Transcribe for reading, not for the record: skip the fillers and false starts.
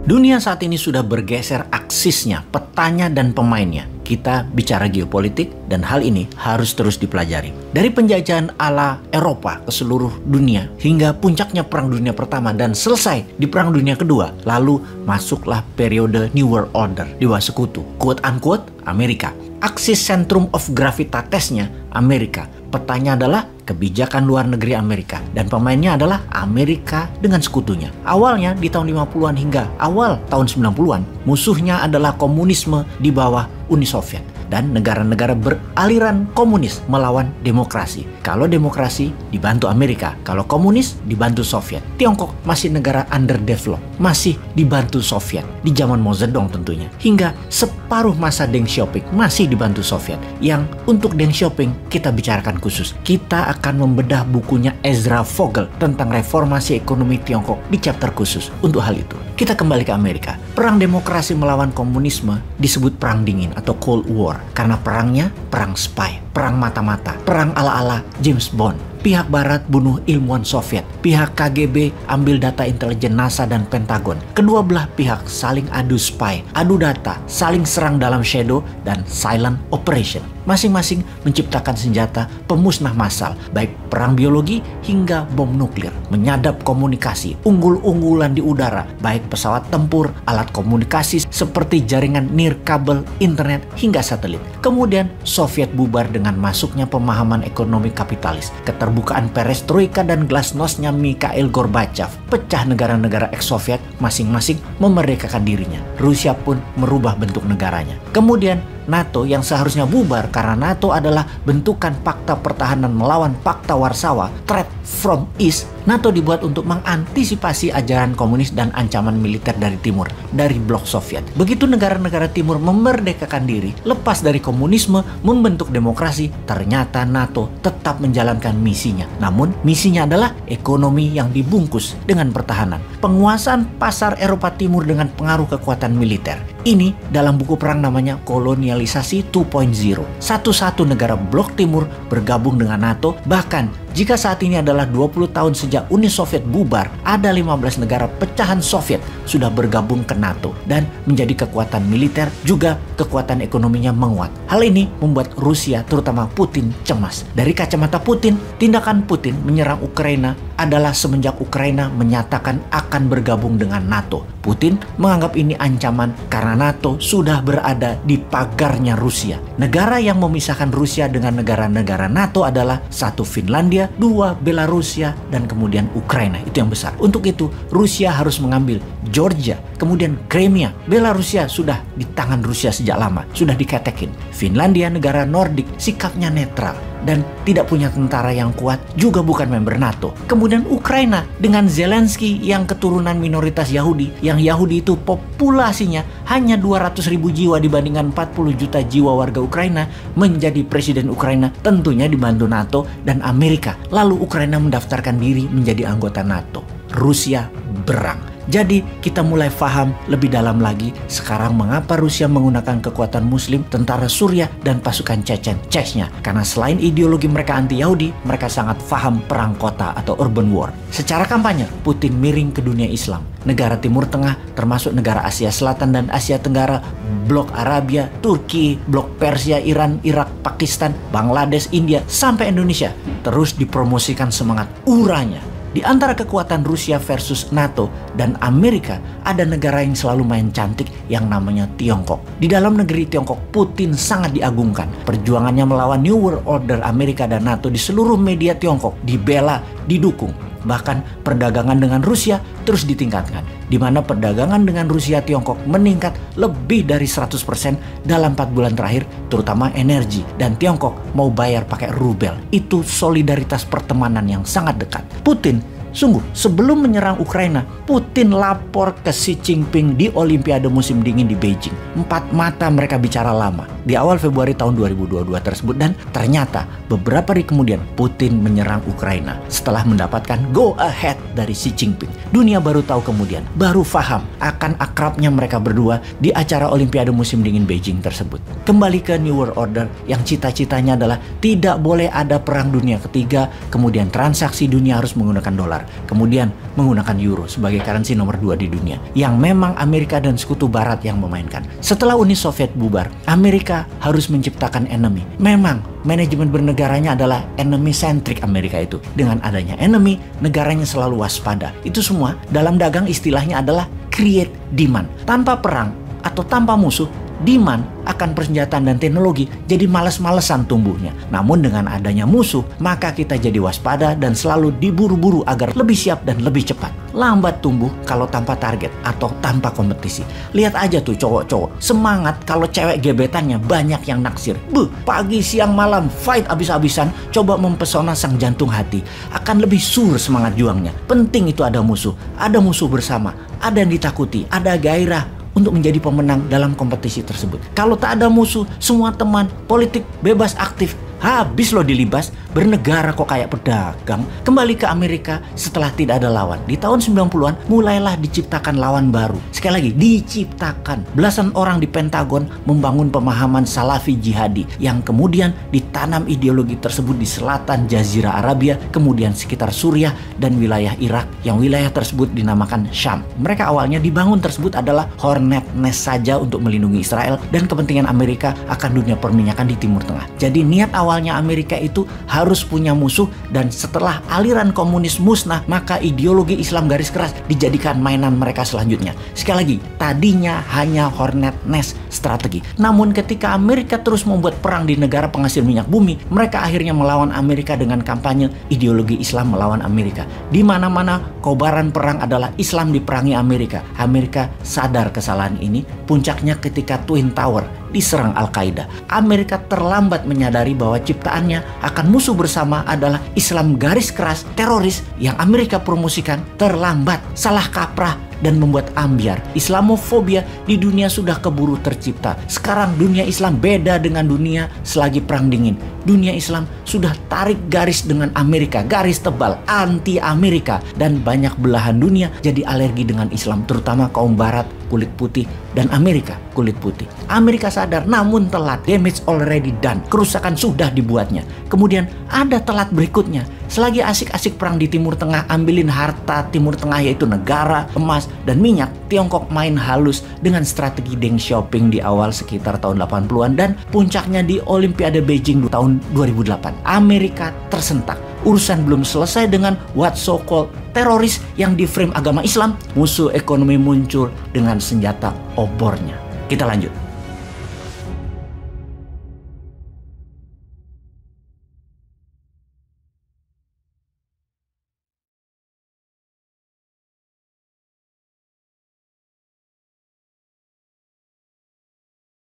Dunia saat ini sudah bergeser aksisnya, petanya dan pemainnya. Kita bicara geopolitik dan hal ini harus terus dipelajari. Dari penjajahan ala Eropa ke seluruh dunia hingga puncaknya Perang Dunia Pertama dan selesai di Perang Dunia Kedua, lalu masuklah periode New World Order, Dewa Sekutu, quote unquote Amerika. Aksis sentrum of gravitasnya Amerika. Petanya adalah kebijakan luar negeri Amerika dan pemainnya adalah Amerika dengan sekutunya. Awalnya di tahun 50-an hingga awal tahun 90-an, musuhnya adalah komunisme di bawah Uni Soviet dan negara-negara beraliran komunis melawan demokrasi. Kalau demokrasi dibantu Amerika, kalau komunis dibantu Soviet. Tiongkok masih negara underdeveloped, masih dibantu Soviet di zaman Mao Zedong tentunya. Hingga separuh masa Deng Xiaoping masih dibantu Soviet. Yang untuk Deng Xiaoping kita bicarakan khusus. Kita akan membedah bukunya Ezra Vogel tentang reformasi ekonomi Tiongkok di chapter khusus untuk hal itu. Kita kembali ke Amerika. Perang demokrasi melawan komunisme disebut Perang Dingin atau Cold War. Karena perangnya perang spy, perang mata-mata, perang ala-ala James Bond. Pihak Barat bunuh ilmuwan Soviet, pihak KGB ambil data intelijen NASA dan Pentagon. Kedua belah pihak saling adu spy, adu data, saling serang dalam shadow dan silent operation. Masing-masing menciptakan senjata pemusnah massal, baik perang biologi hingga bom nuklir, menyadap komunikasi, unggul-unggulan di udara, baik pesawat tempur, alat komunikasi seperti jaringan nirkabel, internet, hingga satelit. Kemudian Soviet bubar dengan masuknya pemahaman ekonomi kapitalis, keterbukaan perestroika dan glasnosnya Mikhail Gorbachev, pecah negara-negara ex-Soviet masing-masing memerdekakan dirinya. Rusia pun merubah bentuk negaranya. Kemudian NATO yang seharusnya bubar karena NATO adalah bentukan Pakta Pertahanan melawan Pakta Warsawa, threat from East. NATO dibuat untuk mengantisipasi ajaran komunis dan ancaman militer dari timur, dari blok Soviet. Begitu negara-negara timur memerdekakan diri, lepas dari komunisme, membentuk demokrasi, ternyata NATO tetap menjalankan misinya. Namun, misinya adalah ekonomi yang dibungkus dengan pertahanan. Penguasaan pasar Eropa Timur dengan pengaruh kekuatan militer. Ini dalam buku perang namanya Kolonialisasi 2.0. Satu-satu negara blok timur bergabung dengan NATO, bahkan jika saat ini adalah 20 tahun sejak Uni Soviet bubar, ada 15 negara pecahan Soviet sudah bergabung ke NATO dan menjadi kekuatan militer juga kekuatan ekonominya menguat. Hal ini membuat Rusia, terutama Putin, cemas. Dari kacamata Putin, tindakan Putin menyerang Ukraina adalah semenjak Ukraina menyatakan akan bergabung dengan NATO. Putin menganggap ini ancaman karena NATO sudah berada di pagarnya Rusia. Negara yang memisahkan Rusia dengan negara-negara NATO adalah satu Finlandia, dua Belarusia, dan kemudian Ukraina. Itu yang besar. Untuk itu, Rusia harus mengambil Georgia, kemudian Crimea. Belarusia sudah di tangan Rusia sejak lama, sudah diketekin. Finlandia, negara Nordik, sikapnya netral dan tidak punya tentara yang kuat, juga bukan member NATO. Kemudian Ukraina dengan Zelensky yang keturunan minoritas Yahudi, yang Yahudi itu populasinya hanya 200.000 jiwa dibandingkan 40 juta jiwa warga Ukraina, menjadi presiden Ukraina, tentunya dibantu NATO dan Amerika. Lalu Ukraina mendaftarkan diri menjadi anggota NATO. Rusia berang. Jadi kita mulai paham lebih dalam lagi sekarang mengapa Rusia menggunakan kekuatan Muslim, tentara Suriah, dan pasukan Chechnya. Karena selain ideologi mereka anti-Yahudi, mereka sangat paham perang kota atau urban war. Secara kampanye, Putin miring ke dunia Islam. Negara Timur Tengah, termasuk negara Asia Selatan dan Asia Tenggara, blok Arabia, Turki, blok Persia, Iran, Irak, Pakistan, Bangladesh, India, sampai Indonesia, terus dipromosikan semangat uranya. Di antara kekuatan Rusia versus NATO dan Amerika, ada negara yang selalu main cantik yang namanya Tiongkok. Di dalam negeri Tiongkok, Putin sangat diagungkan. Perjuangannya melawan New World Order Amerika dan NATO di seluruh media Tiongkok dibela, didukung. Bahkan perdagangan dengan Rusia terus ditingkatkan, di mana perdagangan dengan Rusia Tiongkok meningkat lebih dari 100% dalam 4 bulan terakhir, terutama energi. Dan Tiongkok mau bayar pakai rubel. Itu solidaritas pertemanan yang sangat dekat. Putin sungguh sebelum menyerang Ukraina, Putin lapor ke Xi Jinping di Olimpiade musim dingin di Beijing. 4 mata mereka bicara lama di awal Februari tahun 2022 tersebut, dan ternyata beberapa hari kemudian Putin menyerang Ukraina setelah mendapatkan go ahead dari Xi Jinping. Dunia baru tahu kemudian, baru paham akan akrabnya mereka berdua di acara Olimpiade musim dingin Beijing tersebut. Kembali ke New World Order yang cita-citanya adalah tidak boleh ada perang dunia ketiga, kemudian transaksi dunia harus menggunakan dolar. dolar, kemudian menggunakan euro sebagai currency nomor 2 di dunia, yang memang Amerika dan sekutu barat yang memainkan. Setelah Uni Soviet bubar, Amerika harus menciptakan enemy. Memang manajemen bernegaranya adalah enemy centric Amerika itu. Dengan adanya enemy, negaranya selalu waspada. Itu semua dalam dagang istilahnya adalah create demand. Tanpa perang atau tanpa musuh, demand akan persenjataan dan teknologi jadi males-malesan tumbuhnya. Namun dengan adanya musuh, maka kita jadi waspada dan selalu diburu-buru agar lebih siap dan lebih cepat. Lambat tumbuh kalau tanpa target atau tanpa kompetisi. Lihat aja tuh cowok-cowok, semangat kalau cewek gebetannya banyak yang naksir. Pagi siang malam fight abis-abisan, coba mempesona sang jantung hati. Akan lebih sur semangat juangnya. Penting itu ada musuh bersama, ada yang ditakuti, ada gairah untuk menjadi pemenang dalam kompetisi tersebut. Kalau tak ada musuh, semua teman, politik bebas aktif, habis lo dilibas, bernegara kok kayak pedagang. Kembali ke Amerika setelah tidak ada lawan. Di tahun 90-an mulailah diciptakan lawan baru. Sekali lagi, diciptakan. Belasan orang di Pentagon membangun pemahaman Salafi jihadi yang kemudian ditanam ideologi tersebut di selatan Jazirah Arabia, kemudian sekitar Suriah dan wilayah Irak, yang wilayah tersebut dinamakan Syam. Mereka awalnya dibangun tersebut adalah hornet nest saja untuk melindungi Israel dan kepentingan Amerika akan dunia perminyakan di Timur Tengah. Jadi niat awalnya Amerika itu harus punya musuh, dan setelah aliran komunis musnah, maka ideologi Islam garis keras dijadikan mainan mereka selanjutnya. Sekali lagi, tadinya hanya hornet nest strategi. Namun ketika Amerika terus membuat perang di negara penghasil minyak bumi, mereka akhirnya melawan Amerika dengan kampanye ideologi Islam melawan Amerika. Di mana-mana kobaran perang adalah Islam diperangi Amerika. Amerika sadar kesalahan ini, puncaknya ketika Twin Tower diserang Al-Qaeda. Amerika terlambat menyadari bahwa ciptaannya akan musuh bersama adalah Islam garis keras teroris yang Amerika promosikan. Terlambat, salah kaprah, dan membuat ambiar. Islamofobia di dunia sudah keburu tercipta. Sekarang dunia Islam beda dengan dunia selagi Perang Dingin. Dunia Islam sudah tarik garis dengan Amerika, garis tebal, anti Amerika, dan banyak belahan dunia jadi alergi dengan Islam, terutama kaum Barat, kulit putih, dan Amerika, kulit putih. Amerika sadar, namun telat. Damage already done. Kerusakan sudah dibuatnya. Kemudian ada telat berikutnya. Selagi asik-asik perang di Timur Tengah, ambilin harta Timur Tengah yaitu negara, emas, dan minyak, Tiongkok main halus dengan strategi Deng Xiaoping di awal sekitar tahun 80-an dan puncaknya di Olimpiade Beijing tahun 2008. Amerika tersentak. Urusan belum selesai dengan what so called teroris yang di frame agama Islam, musuh ekonomi muncul dengan senjata obornya. Kita lanjut.